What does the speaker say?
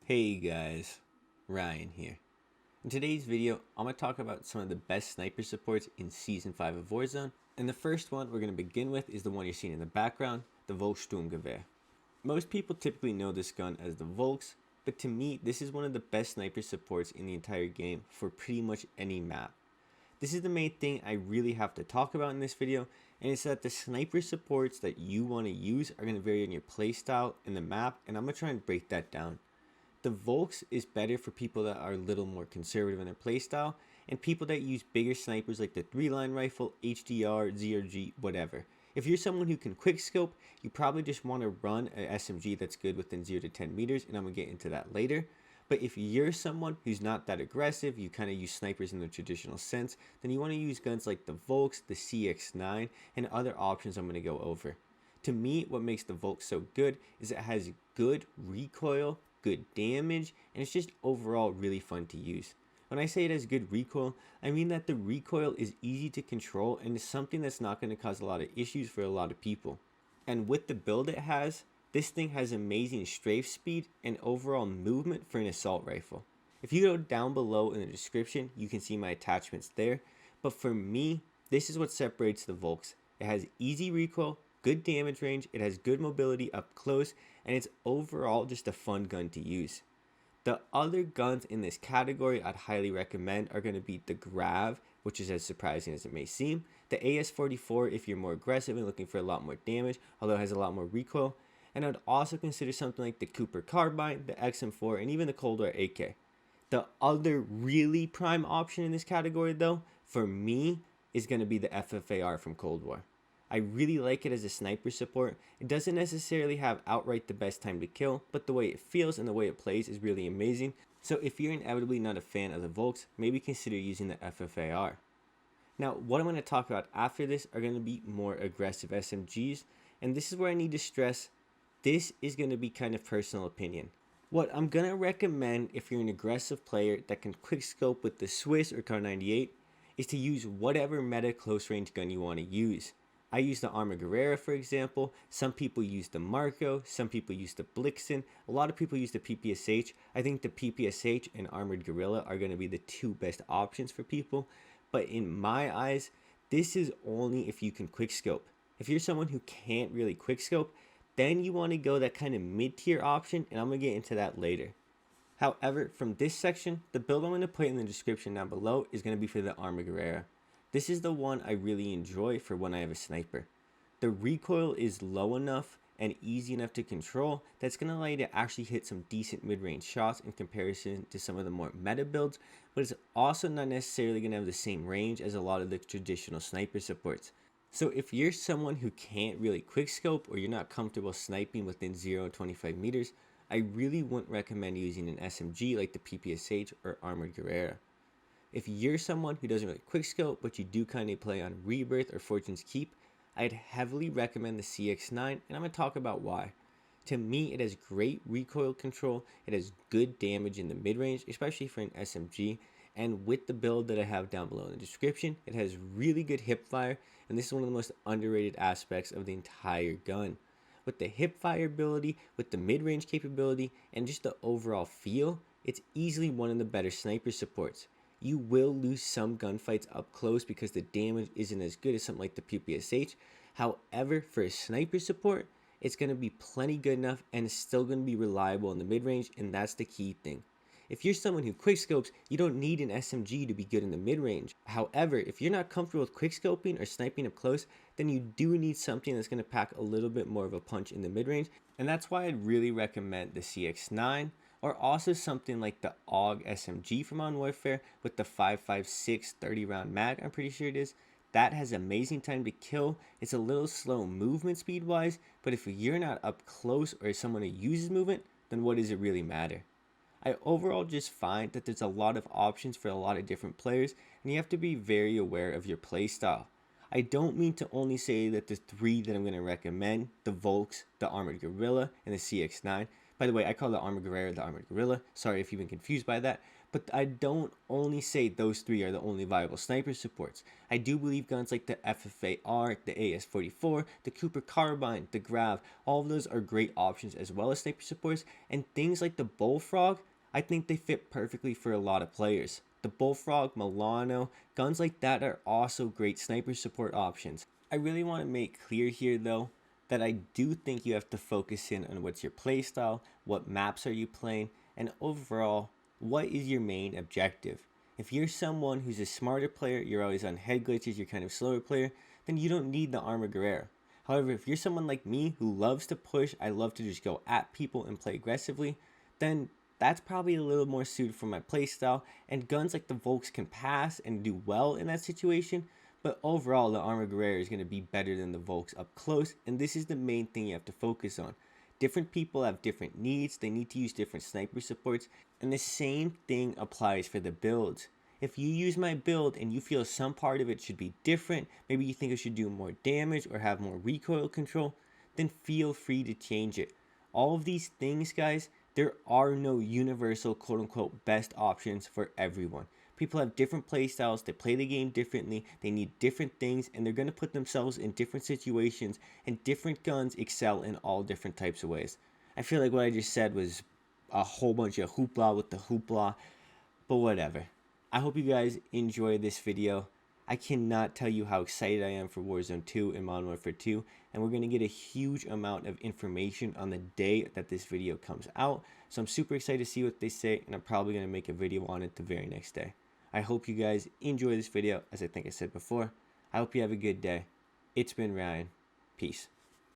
Hey guys, Ryan here. In today's video, I'm going to talk about some of the best sniper supports in Season 5 of Warzone. And the first one we're going to begin with is the one you're seeing in the background, the Volks. Most people typically know this gun as the Volks, but to me, this is one of the best sniper supports in the entire game for pretty much any map. This is the main thing I really have to talk about in this video, and it's that the sniper supports that you want to use are going to vary on your playstyle and the map, and I'm going to try and break that down. The Volks is better for people that are a little more conservative in their playstyle and people that use bigger snipers like the 3-line rifle, HDR, ZRG, whatever. If you're someone who can quickscope, you probably just want to run an SMG that's good within 0 to 10 meters, and I'm going to get into that later. But if you're someone who's not that aggressive, you kind of use snipers in the traditional sense, then you want to use guns like the Volks, the CX9, and other options I'm going to go over. To me, what makes the Volks so good is it has good recoil, good damage, and it's just overall really fun to use. When I say it has good recoil, I mean that the recoil is easy to control and is something that's not going to cause a lot of issues for a lot of people. And with the build it has, this thing has amazing strafe speed and overall movement for an assault rifle. If you go down below in the description, you can see my attachments there. But for me, this is what separates the Volks. It has easy recoil, good damage range, it has good mobility up close, and it's overall just a fun gun to use. The other guns in this category I'd highly recommend are going to be the Grav, which is as surprising as it may seem, the AS-44 if you're more aggressive and looking for a lot more damage, although it has a lot more recoil, and I'd also consider something like the Cooper Carbine, the XM4, and even the Cold War AK. The other really prime option in this category though, for me, is going to be the FFAR from Cold War. I really like it as a sniper support. It doesn't necessarily have outright the best time to kill, but the way it feels and the way it plays is really amazing. So if you're inevitably not a fan of the Volks, maybe consider using the FFAR. Now, what I'm going to talk about after this are going to be more aggressive SMGs, and this is where I need to stress, this is going to be kind of personal opinion. What I'm going to recommend if you're an aggressive player that can quickscope with the Swiss or Kar 98 is to use whatever meta close range gun you want to use. I use the Armaguerra, for example. Some people use the Marco. Some people use the Blixen. A lot of people use the PPSH. I think the PPSH and Armored Guerrilla are going to be the two best options for people. But in my eyes, this is only if you can quickscope. If you're someone who can't really quickscope, then you want to go that kind of mid-tier option, and I'm going to get into that later. However, from this section, the build I'm going to put in the description down below is going to be for the Armaguerra. This is the one I really enjoy for when I have a sniper. The recoil is low enough and easy enough to control that's going to allow you to actually hit some decent mid-range shots in comparison to some of the more meta builds, but it's also not necessarily going to have the same range as a lot of the traditional sniper supports. So if you're someone who can't really quickscope or you're not comfortable sniping within 0 to 25 meters, I really wouldn't recommend using an SMG like the PPSH or Armored Guerrera. If you're someone who doesn't really quickscope, but you do kind of play on Rebirth or Fortune's Keep, I'd heavily recommend the CX9, and I'm going to talk about why. To me, it has great recoil control, it has good damage in the mid-range, especially for an SMG, and with the build that I have down below in the description, it has really good hip fire, and this is one of the most underrated aspects of the entire gun. With the hip fire ability, with the mid-range capability, and just the overall feel, it's easily one of the better sniper supports. You will lose some gunfights up close because the damage isn't as good as something like the PPSH. However, for a sniper support, it's going to be plenty good enough and it's still going to be reliable in the mid-range, and that's the key thing. If you're someone who quickscopes, you don't need an SMG to be good in the mid-range. However, if you're not comfortable with quickscoping or sniping up close, then you do need something that's going to pack a little bit more of a punch in the mid-range, and that's why I'd really recommend the CX9, or also something like the AUG SMG from Modern Warfare with the 5.56 30 round mag, I'm pretty sure it is. That has amazing time to kill. It's a little slow movement speed wise, but if you're not up close or someone who uses movement, then what does it really matter? I overall just find that there's a lot of options for a lot of different players, and you have to be very aware of your playstyle. I don't mean to only say that the three that I'm going to recommend, the Volks, the Armored Guerrilla, and the CX9, By the way, I call the Armaguerra the Armaguerra. Sorry if you've been confused by that. But I don't only say those three are the only viable sniper supports. I do believe guns like the FFAR, the AS44, the Cooper Carbine, the Grav, all of those are great options as well as sniper supports. And things like the Bullfrog, I think they fit perfectly for a lot of players. The Bullfrog, Milano, guns like that are also great sniper support options. I really want to make clear here though, that I do think you have to focus in on what's your playstyle, what maps are you playing, and overall, what is your main objective. If you're someone who's a smarter player, you're always on head glitches, you're kind of slower player, then you don't need the Armaguerra. However, if you're someone like me who loves to push, I love to just go at people and play aggressively, then that's probably a little more suited for my playstyle, and guns like the Volks can pass and do well in that situation, but overall the Armaguerra is going to be better than the Volks up close, and this is the main thing you have to focus on. Different people have different needs, they need to use different sniper supports, and the same thing applies for the builds. If you use my build and you feel some part of it should be different, maybe you think it should do more damage or have more recoil control, then feel free to change it. All of these things, guys, there are no universal quote-unquote best options for everyone. People have different play styles, they play the game differently, they need different things, and they're going to put themselves in different situations, and different guns excel in all different types of ways. I feel like what I just said was a whole bunch of hoopla with the hoopla, but whatever. I hope you guys enjoy this video. I cannot tell you how excited I am for Warzone 2 and Modern Warfare 2, and we're going to get a huge amount of information on the day that this video comes out, so I'm super excited to see what they say, and I'm probably going to make a video on it the very next day. I hope you guys enjoy this video, as I think I said before. I hope you have a good day. It's been Ryan. Peace.